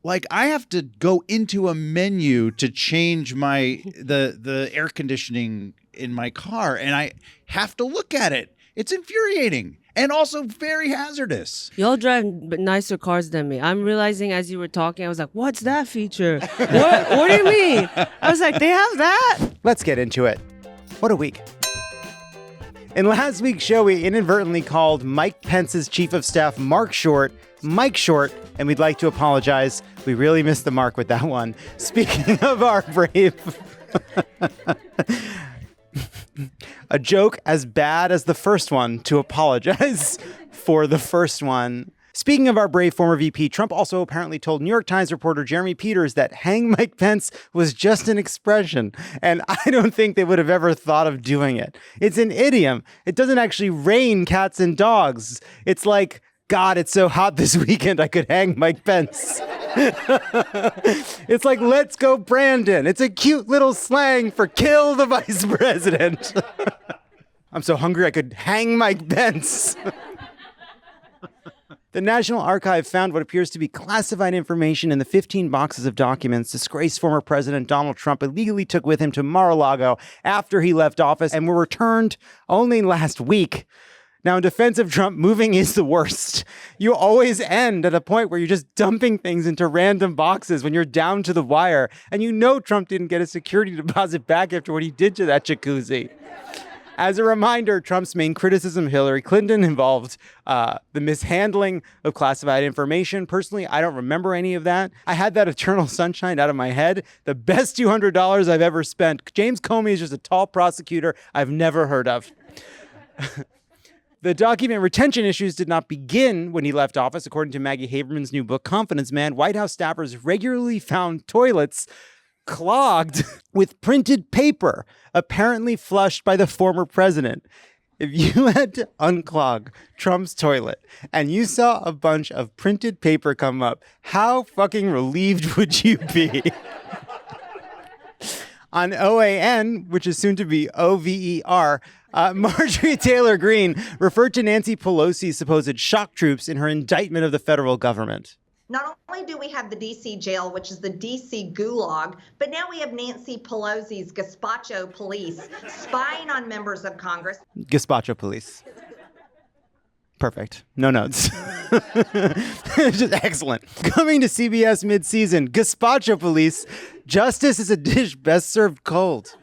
Like I have to go into a menu to change the air conditioning in my car, and I have to look at it. It's infuriating and also very hazardous. Y'all drive nicer cars than me. I'm realizing as you were talking, I was like, what's that feature? What do you mean? I was like, they have that? Let's get into it. What a week. In last week's show, we inadvertently called Mike Pence's chief of staff, Mike Short, and we'd like to apologize. We really missed the mark with that one. Speaking of our brave... A joke as bad as the first one to apologize for the first one. Speaking of our brave former VP, Trump also apparently told New York Times reporter Jeremy Peters that hang Mike Pence was just an expression, and I don't think they would have ever thought of doing it. It's an idiom. It doesn't actually rain cats and dogs. It's like, God, it's so hot this weekend I could hang Mike Pence. It's like, let's go, Brandon. It's a cute little slang for kill the vice president. I'm so hungry I could hang Mike Pence. The National Archive found what appears to be classified information in the 15 boxes of documents disgraced former President Donald Trump illegally took with him to Mar-a-Lago after he left office and were returned only last week. Now, in defense of Trump, moving is the worst. You always end at a point where you're just dumping things into random boxes when you're down to the wire. And you know Trump didn't get a security deposit back after what he did to that jacuzzi. As a reminder, Trump's main criticism of Hillary Clinton involved the mishandling of classified information. Personally, I don't remember any of that. I had that eternal sunshine out of my head. The best $200 I've ever spent. James Comey is just a tall prosecutor I've never heard of. The document retention issues did not begin when he left office. According to Maggie Haberman's new book, Confidence Man, White House staffers regularly found toilets clogged with printed paper, apparently flushed by the former president. If you had to unclog Trump's toilet and you saw a bunch of printed paper come up, how fucking relieved would you be? On OAN, which is soon to be OVER, Marjorie Taylor Greene referred to Nancy Pelosi's supposed shock troops in her indictment of the federal government. Not only do we have the D.C. jail, which is the D.C. gulag, but now we have Nancy Pelosi's Gazpacho police spying on members of Congress. Gazpacho police. Perfect. No notes. Just excellent. Coming to CBS mid-season, Gazpacho police. Justice is a dish best served cold.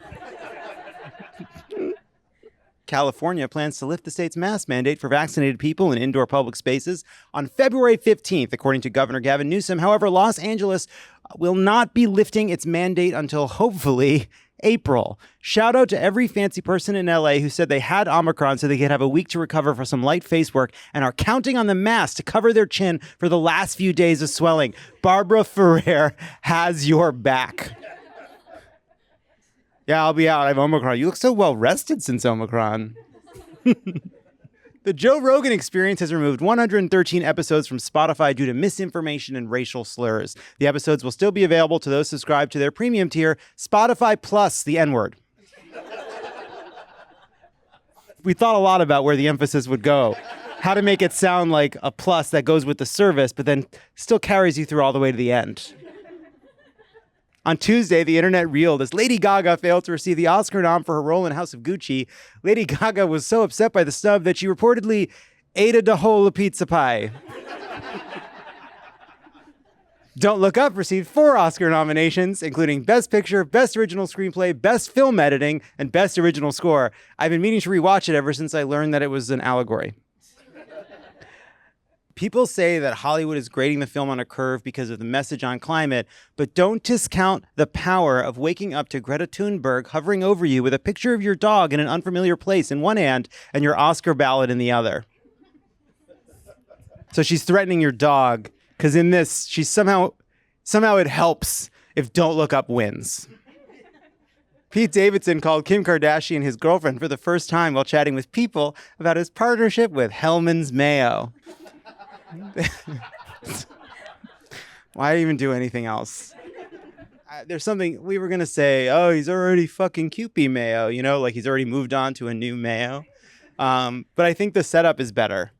California plans to lift the state's mask mandate for vaccinated people in indoor public spaces on February 15th, according to Governor Gavin Newsom. However, Los Angeles will not be lifting its mandate until hopefully April. Shout out to every fancy person in LA who said they had Omicron so they could have a week to recover for some light face work and are counting on the mask to cover their chin for the last few days of swelling. Barbara Ferrer has your back. Yeah, I'll be out. I have Omicron. You look so well rested since Omicron. The Joe Rogan Experience has removed 113 episodes from Spotify due to misinformation and racial slurs. The episodes will still be available to those subscribed to their premium tier, Spotify Plus, the N-word. We thought a lot about where the emphasis would go. How to make it sound like a plus that goes with the service, but then still carries you through all the way to the end. On Tuesday, the internet reeled as Lady Gaga failed to receive the Oscar nom for her role in House of Gucci. Lady Gaga was so upset by the snub that she reportedly ate a whole pizza pie. Don't Look Up received 4 Oscar nominations, including Best Picture, Best Original Screenplay, Best Film Editing, and Best Original Score. I've been meaning to rewatch it ever since I learned that it was an allegory. People say that Hollywood is grading the film on a curve because of the message on climate, but don't discount the power of waking up to Greta Thunberg hovering over you with a picture of your dog in an unfamiliar place in one hand and your Oscar ballot in the other. So she's threatening your dog because in this, she's somehow it helps if Don't Look Up wins. Pete Davidson called Kim Kardashian his girlfriend for the first time while chatting with People about his partnership with Hellman's Mayo. Why even do anything else? There's something we were going to say, oh, he's already fucking Kewpie Mayo, you know, like he's already moved on to a new Mayo. But I think the setup is better.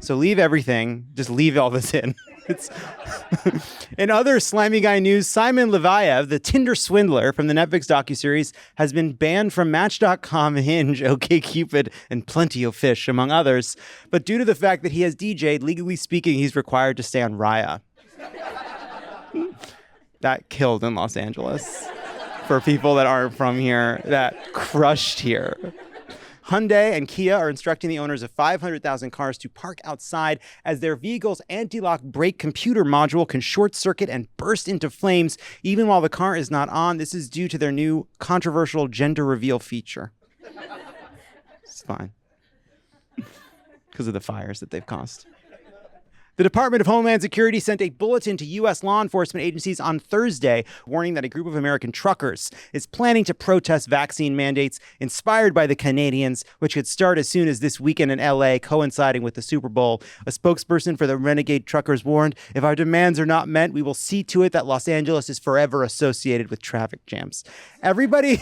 So leave everything, just leave all this in. In other slimy guy news, Simon Levayev, the Tinder swindler from the Netflix docuseries, has been banned from Match.com, Hinge, OkCupid, and Plenty of Fish, among others. But due to the fact that he has DJ'd, legally speaking, he's required to stay on Raya. That killed in Los Angeles. For people that aren't from here, that crushed here. Hyundai and Kia are instructing the owners of 500,000 cars to park outside as their vehicle's anti-lock brake computer module can short circuit and burst into flames even while the car is not on. This is due to their new controversial gender reveal feature. It's fine. Because of the fires that they've caused. The Department of Homeland Security sent a bulletin to U.S. law enforcement agencies on Thursday, warning that a group of American truckers is planning to protest vaccine mandates inspired by the Canadians, which could start as soon as this weekend in L.A., coinciding with the Super Bowl. A spokesperson for the renegade truckers warned, if our demands are not met, we will see to it that Los Angeles is forever associated with traffic jams. Everybody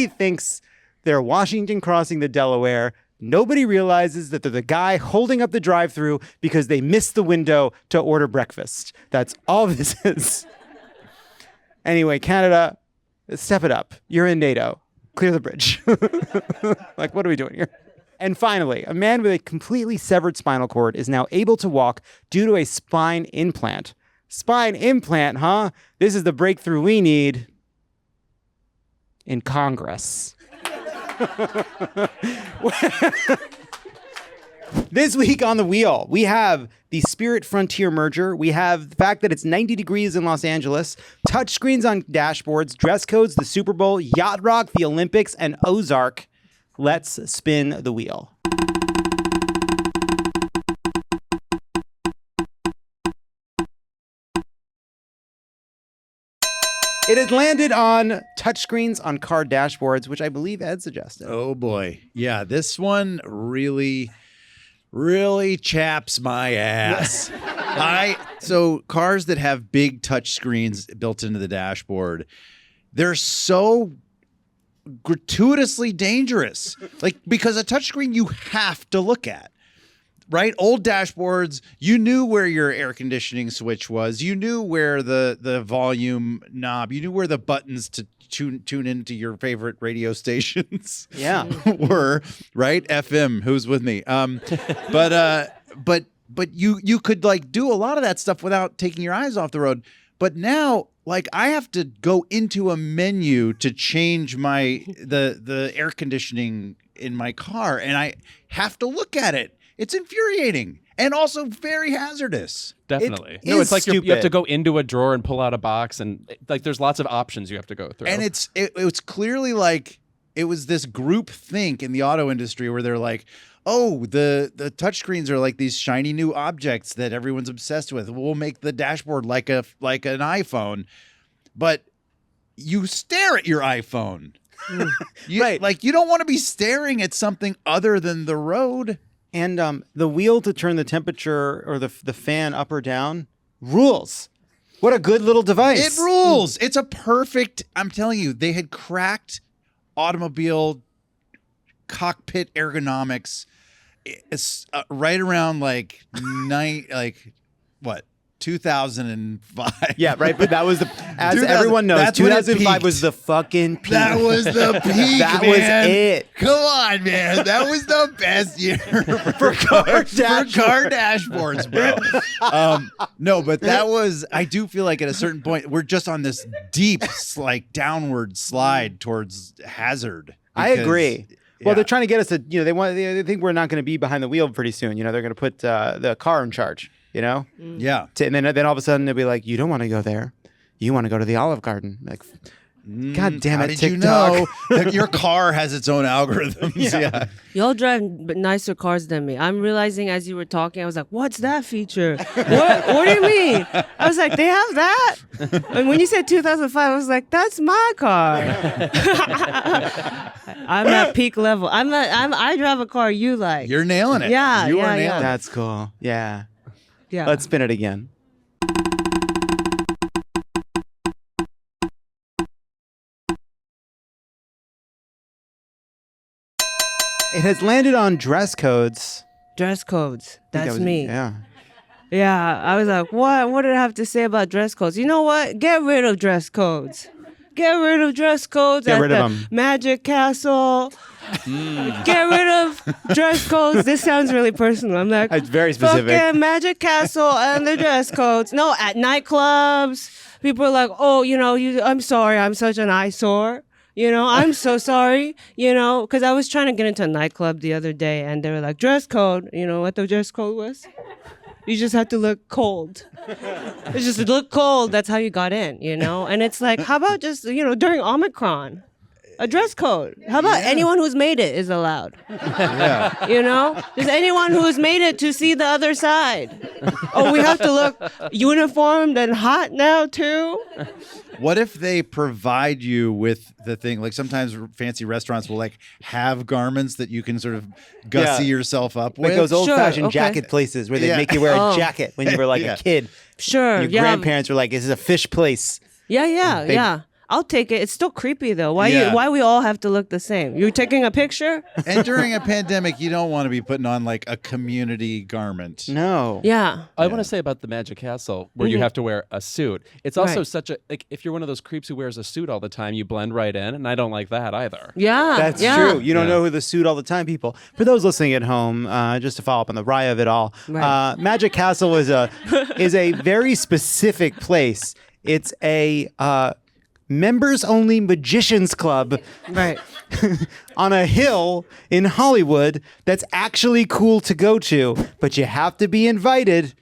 thinks they're Washington crossing the Delaware. Nobody realizes that they're the guy holding up the drive-thru because they missed the window to order breakfast. That's all this is. Anyway, Canada, step it up. You're in NATO. Clear the bridge. Like, what are we doing here? And finally, a man with a completely severed spinal cord is now able to walk due to a spine implant. Spine implant, huh? This is the breakthrough we need in Congress. This week on The Wheel, we have the Spirit Frontier merger. We have the fact that it's 90 degrees in Los Angeles, touchscreens on dashboards, dress codes, the Super Bowl, Yacht Rock, the Olympics, and Ozark. Let's spin the wheel. It has landed on touchscreens on car dashboards, which I believe Ed suggested. Oh boy. Yeah, this one really chaps my ass. So cars that have big touch screens built into the dashboard, they're so gratuitously dangerous. Like, because a touchscreen you have to look at. Right? Old dashboards, you knew where your air conditioning switch was. You knew where the volume knob, you knew where the buttons to tune into your favorite radio stations were, right? FM, who's with me? But you could like do a lot of that stuff without taking your eyes off the road. But now, like, I have to go into a menu to change the air conditioning in my car, and I have to look at it. It's infuriating and also very hazardous. Definitely. It's like you have to go into a drawer and pull out a box, and like there's lots of options you have to go through. And it's clearly like it was this group think in the auto industry where they're like, oh, the touchscreens are like these shiny new objects that everyone's obsessed with. We'll make the dashboard like an iPhone, but you stare at your iPhone. Right? Like, you don't want to be staring at something other than the road. And the wheel to turn the temperature or the fan up or down rules. What a good little device. It rules. It's a perfect, I'm telling you, they had cracked automobile cockpit ergonomics. It's right around like 2005. Yeah, right. But that was everyone knows, 2005 was the fucking peak. That was the peak. That man. was it. Come on, man. That was the best year for car dashboards, bro. No, but that was. I do feel like at a certain point we're just on this deep, like downward slide towards hazard. I agree. Well, they're trying to get us to, they think we're not going to be behind the wheel pretty soon. They're going to put the car in charge. Yeah. And then all of a sudden they'll be like, you don't want to go there. You want to go to the Olive Garden. Like, God damn it, how did TikTok. you know that your car has its own algorithms? Yeah. Y'all drive nicer cars than me. I'm realizing as you were talking, I was like, what's that feature? What do you mean? I was like, they have that? And when you said 2005, I was like, that's my car. I'm at peak level. I drive a car you like. You're nailing it. Yeah, you are yeah. nailing it. That's cool. Yeah. Yeah. Let's spin it again. It has landed on dress codes. Dress codes. That's me. Yeah. Yeah, I was like, what? What did I have to say about dress codes? You know what? Get rid of dress codes. Get rid of dress codes Get at rid of the 'em. Magic Castle. Get rid of dress codes. This sounds really personal. I'm like, It's very specific. fucking Magic Castle and the dress codes. No, at nightclubs, people are like, oh, I'm sorry, I'm such an eyesore. I'm so sorry, because I was trying to get into a nightclub the other day and they were like, dress code. You know what the dress code was? You just have to look cold. It's just look cold. That's how you got in, And it's like, how about just, during Omicron, a dress code? How about anyone who's made it is allowed? Yeah. Just anyone who's made it to see the other side. Oh, we have to look uniformed and hot now too? What if they provide you with the thing? Like sometimes fancy restaurants will like have garments that you can sort of gussy yourself up with. Like those old-fashioned okay. jacket places where they Yeah. make you wear a jacket when you were like Yeah. a kid. Sure, Your yeah. grandparents were like, "This is a fish place." Yeah. I'll take it. It's still creepy though. Yeah. Why we all have to look the same? You're taking a picture? And during a pandemic, you don't want to be putting on like a community garment. No. Yeah. I want to say about the Magic Castle where you have to wear a suit. It's also Right. such a like if you're one of those creeps who wears a suit all the time, you blend right in, and I don't like that either. Yeah. That's yeah. true. You don't Yeah. know who the suit all the time people. For those listening at home, just to follow up on the Raya of it all, Right. Magic Castle is a very specific place. It's a members only magicians club Right. on a hill in Hollywood that's actually cool to go to, but you have to be invited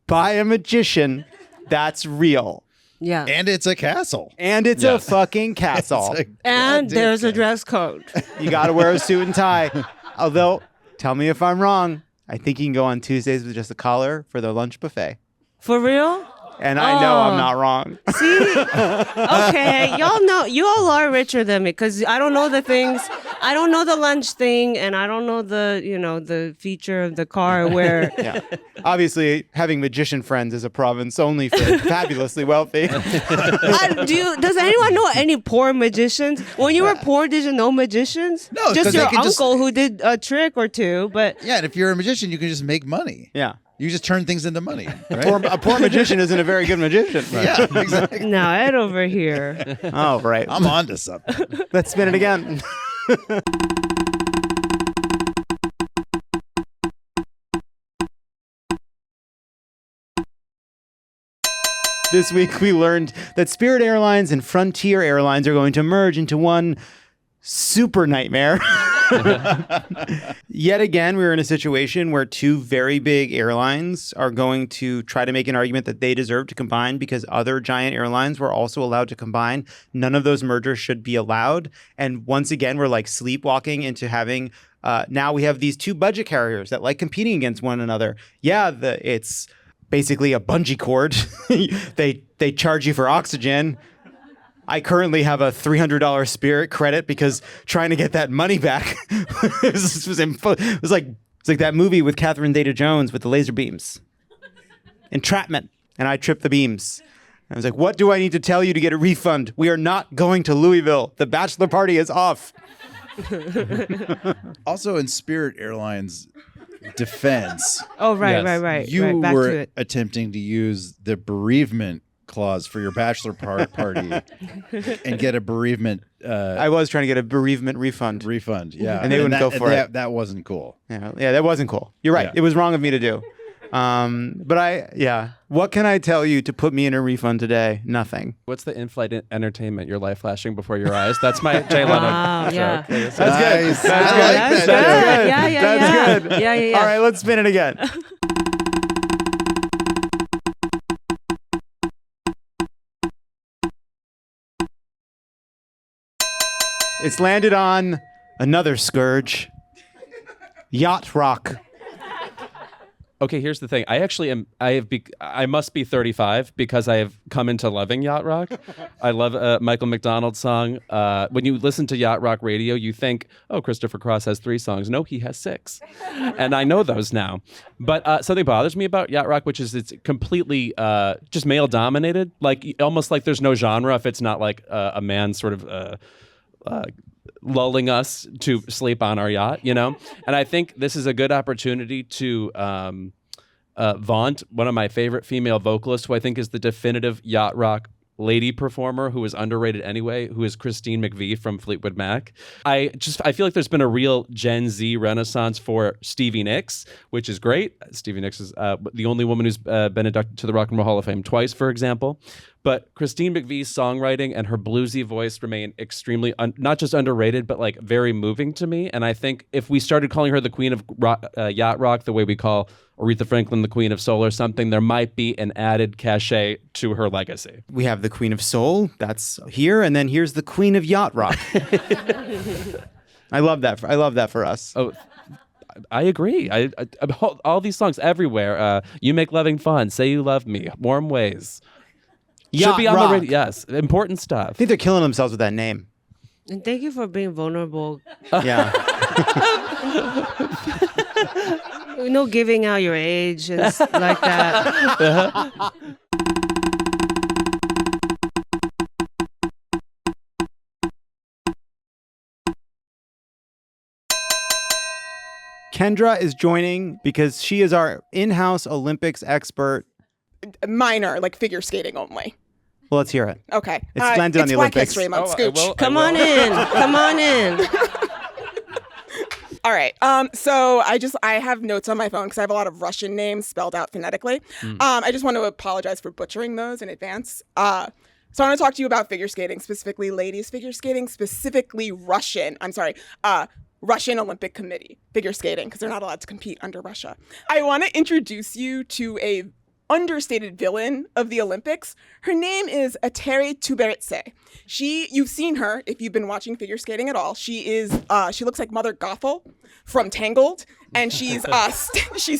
by a magician. That's real. Yeah. And it's a castle. And it's a fucking castle. It's a And goddamn there's a castle. dress code. You got to wear a suit and tie. Although, tell me if I'm wrong. I think you can go on Tuesdays with just a collar for the lunch buffet. For real? And I know I'm Oh. not wrong. See? Okay, y'all know, you all are richer than me because I don't know the things. I don't know the lunch thing, and I don't know the feature of the car where. Yeah. Obviously, having magician friends is a province only for fabulously wealthy. Does anyone know any poor magicians? When you were poor, did you know magicians? No, 'cause just they your can just- uncle who did a trick or two, but Yeah, and if you're a magician, you can just make money. Yeah. You just turn things into money, right? A poor magician isn't a very good magician. Yeah, exactly. no, Ed over here. Oh, right. I'm onto something. Let's spin it again. This week we learned that Spirit Airlines and Frontier Airlines are going to merge into one super nightmare. Yet again, we're in a situation where two very big airlines are going to try to make an argument that they deserve to combine because other giant airlines were also allowed to combine. None of those mergers should be allowed. And once again, we're like sleepwalking into having now we have these two budget carriers that like competing against one another. Yeah, it's basically a bungee cord. they charge you for oxygen. I currently have a $300 Spirit credit because trying to get that money back it was like that movie with Catherine Zeta-Jones with the laser beams. Entrapment. And I tripped the beams. I was like, what do I need to tell you to get a refund? We are not going to Louisville. The bachelor party is off. Also, in Spirit Airlines defense, Oh, right, Yes. right. you right. Back to were it. attempting to use the bereavement clause for your bachelor party and get a bereavement I was trying to get a bereavement refund. refund. Yeah, And they wouldn't go for it. That wasn't cool. Yeah, that wasn't cool. You're right. Yeah. It was wrong of me to do. But what can I tell you to put me in a refund today? Nothing. What's the in-flight entertainment? Your life flashing before your eyes? That's my Jay Leno Wow, joke. yeah. That's Nice. good. I That's like good. that. That's good. Yeah, yeah, That's yeah. good. Yeah, yeah, yeah. All right, let's spin it again. It's landed on another scourge. Yacht rock. Okay, here's the thing. I must be 35 because I have come into loving yacht rock. I love Michael McDonald's song. When you listen to yacht rock radio, you think, oh, Christopher Cross has 3 songs. No, he has 6. And I know those now. But something bothers me about yacht rock, which is it's completely just male dominated. Like almost like there's no genre if it's not like a man sort of lulling us to sleep on our yacht, you know? And I think this is a good opportunity to Vaunt, one of my favorite female vocalists, who I think is the definitive yacht rock lady performer who is underrated anyway, who is Christine McVie from Fleetwood Mac. I feel like there's been a real Gen Z renaissance for Stevie Nicks, which is great. Stevie Nicks is the only woman who's been inducted to the Rock and Roll Hall of Fame twice, for example. But Christine McVie's songwriting and her bluesy voice remain extremely, not just underrated, but like very moving to me. And I think if we started calling her the queen of yacht rock the way we call Aretha Franklin the queen of soul or something, there might be an added cachet to her legacy. We have the queen of soul. That's here. And then here's the queen of yacht rock. I love that. I love that for us. Oh, I agree. I all these songs everywhere. You Make Loving Fun. Say You Love Me. Warm Ways. Yacht Should be on rock. the radio. Yes, important stuff. I think they're killing themselves with that name. And thank you for being vulnerable. Yeah. No giving out your age and like that. Kendra is joining because she is our in-house Olympics expert. Minor, like figure skating only. Well, let's hear it. Okay. It's landed on the Black Olympics. History Month. Scooch. Come on in. Come on in. All right. So I have notes on my phone because I have a lot of Russian names spelled out phonetically. I just want to apologize for butchering those in advance. So I want to talk to you about figure skating, specifically ladies figure skating, specifically Russian Olympic Committee figure skating, because they're not allowed to compete under Russia. I want to introduce you to a understated villain of the Olympics. Her name is Eteri Tuberitse. You've seen her if you've been watching figure skating at all. She looks like Mother Gothel from Tangled, and she's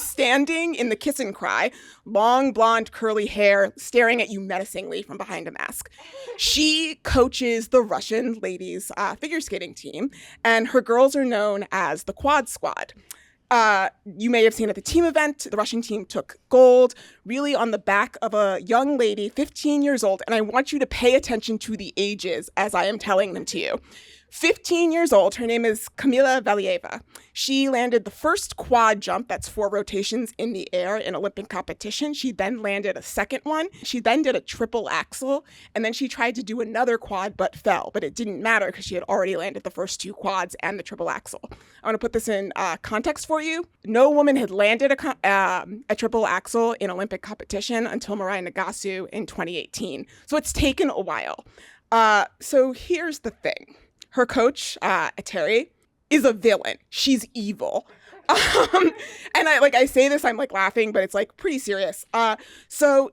standing in the kiss and cry, long blonde curly hair, staring at you menacingly from behind a mask. She coaches the Russian ladies figure skating team, and her girls are known as the Quad Squad. You may have seen at the team event, the Russian team took gold, really on the back of a young lady, 15 years old. And I want you to pay attention to the ages as I am telling them to you. 15 years old, her name is Kamila Valieva. She landed the first quad jump, that's 4 rotations in the air in Olympic competition. She then landed a second one. She then did a triple axel, and then she tried to do another quad but fell. But it didn't matter because she had already landed the first 2 quads and the triple axel. I want to put this in context for you. No woman had landed a triple axel in Olympic competition until Mirai Nagasu in 2018. So it's taken a while. So here's the thing. Her coach, Eteri, is a villain. She's evil. And I say this, I'm like laughing, but it's like pretty serious. So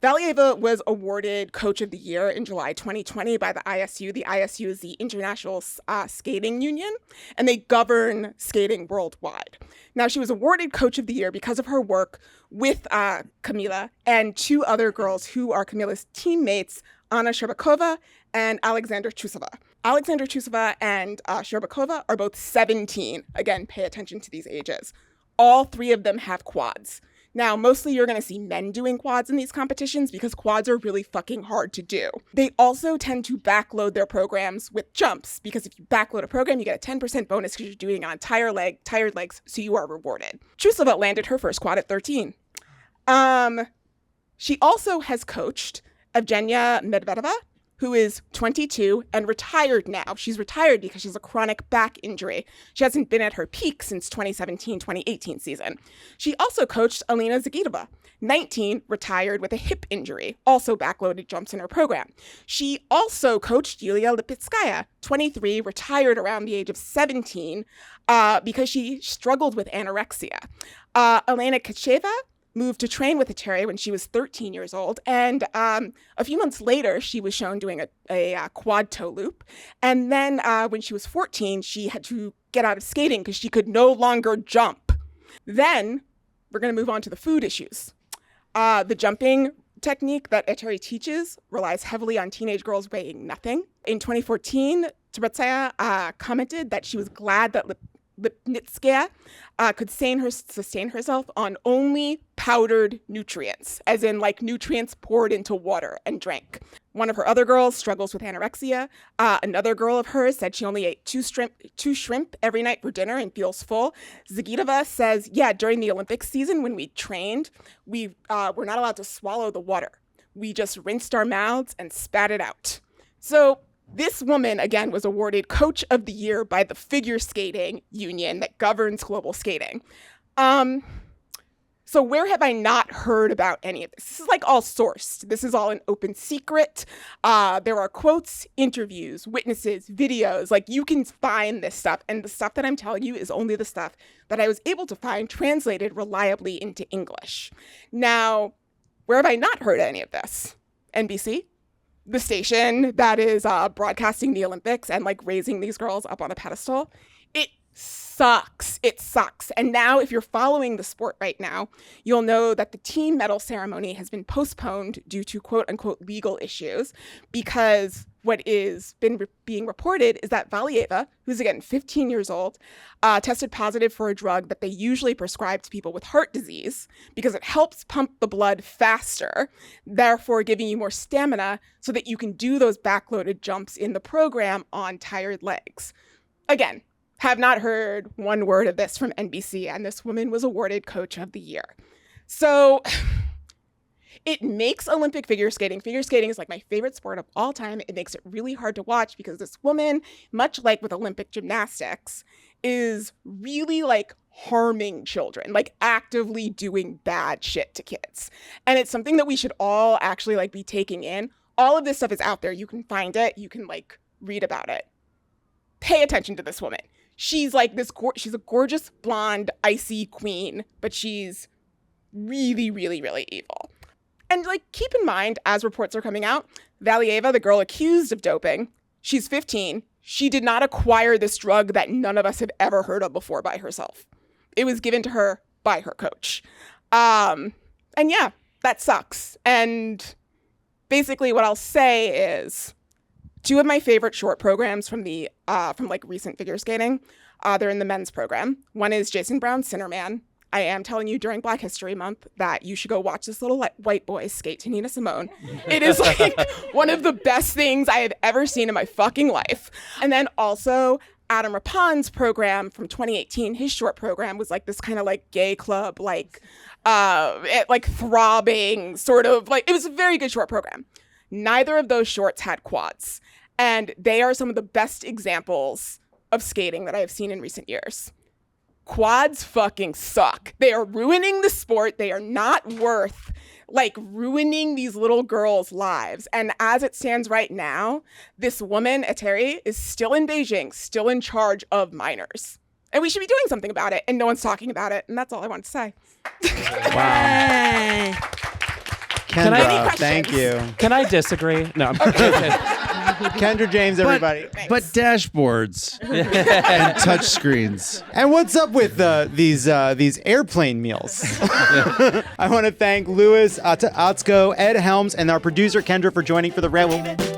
Valieva was awarded Coach of the Year in July 2020 by the ISU. The ISU is the International Skating Union, and they govern skating worldwide. Now, she was awarded Coach of the Year because of her work with Kamila and 2 other girls who are Kamila's teammates, Anna Sherbakova and Alexandra Chusova. Alexandra Chusova and Sherbakova are both 17. Again, pay attention to these ages. All 3 of them have quads. Now, mostly you're going to see men doing quads in these competitions because quads are really fucking hard to do. They also tend to backload their programs with jumps because if you backload a program, you get a 10% bonus because you're doing it on tired legs, so you are rewarded. Chusova landed her first quad at 13. She also has coached Evgenia Medvedeva, who is 22 and retired now. She's retired because she has a chronic back injury. She hasn't been at her peak since 2017-2018 season. She also coached Alina Zagitova, 19, retired with a hip injury, also backloaded jumps in her program. She also coached Yulia Lipitskaya, 23, retired around the age of 17 because she struggled with anorexia. Elena Kacheva moved to train with Eteri when she was 13 years old. And a few months later, she was shown doing a quad toe loop. And then when she was 14, she had to get out of skating because she could no longer jump. Then we're going to move on to the food issues. The jumping technique that Eteri teaches relies heavily on teenage girls weighing nothing. In 2014, Tuberitse commented that she was glad that Lipnitskaya could sustain herself on only powdered nutrients, as in like nutrients poured into water and drank. One of her other girls struggles with anorexia. Another girl of hers said she only ate two shrimp every night for dinner and feels full. Zagitova says, yeah, during the Olympics season when we trained, we were not allowed to swallow the water. We just rinsed our mouths and spat it out. So this woman, again, was awarded Coach of the Year by the figure skating union that governs global skating. So where have I not heard about any of this? This is like all sourced. This is all an open secret. There are quotes, interviews, witnesses, videos. Like you can find this stuff. And the stuff that I'm telling you is only the stuff that I was able to find translated reliably into English. Now, where have I not heard any of this? NBC, the station that is broadcasting the Olympics and like raising these girls up on a pedestal. It sucks. It sucks. And now if you're following the sport right now, you'll know that the team medal ceremony has been postponed due to quote unquote legal issues, because what is being reported is that Valieva, who's again 15 years old, tested positive for a drug that they usually prescribe to people with heart disease because it helps pump the blood faster, therefore giving you more stamina so that you can do those backloaded jumps in the program on tired legs. Again, have not heard one word of this from NBC, and this woman was awarded Coach of the Year. So it makes Olympic figure skating. Figure skating is like my favorite sport of all time. It makes it really hard to watch because this woman, much like with Olympic gymnastics, is really like harming children, like actively doing bad shit to kids. And it's something that we should all actually like be taking in. All of this stuff is out there. You can find it. You can like read about it. Pay attention to this woman. She's like this, she's a gorgeous blonde, icy queen, but she's really, really, really evil. And like, keep in mind, as reports are coming out, Valieva, the girl accused of doping, she's 15. She did not acquire this drug that none of us have ever heard of before by herself. It was given to her by her coach. And yeah, that sucks. And basically what I'll say is, two of my favorite short programs from the from like recent figure skating, they're in the men's program. One is Jason Brown's Sinnerman. I am telling you during Black History Month that you should go watch this little white boy skate to Nina Simone. It is like one of the best things I have ever seen in my fucking life. And then also Adam Rapon's program from 2018, his short program was like this kind of like gay club, like throbbing sort of like, it was a very good short program. Neither of those shorts had quads, and they are some of the best examples of skating that I have seen in recent years. Quads fucking suck. They are ruining the sport. They are not worth like ruining these little girls' lives. And as it stands right now, this woman, Eteri, is still in Beijing, still in charge of minors. And we should be doing something about it, and no one's talking about it. And that's all I want to say. Wow. Kendra, thank you. Can I disagree? No, I'm Kendra James, everybody. But dashboards and touch screens. And what's up with these airplane meals? I want to thank Louis, Atsuko, Ed Helms, and our producer Kendra for joining for the Rant Wheel.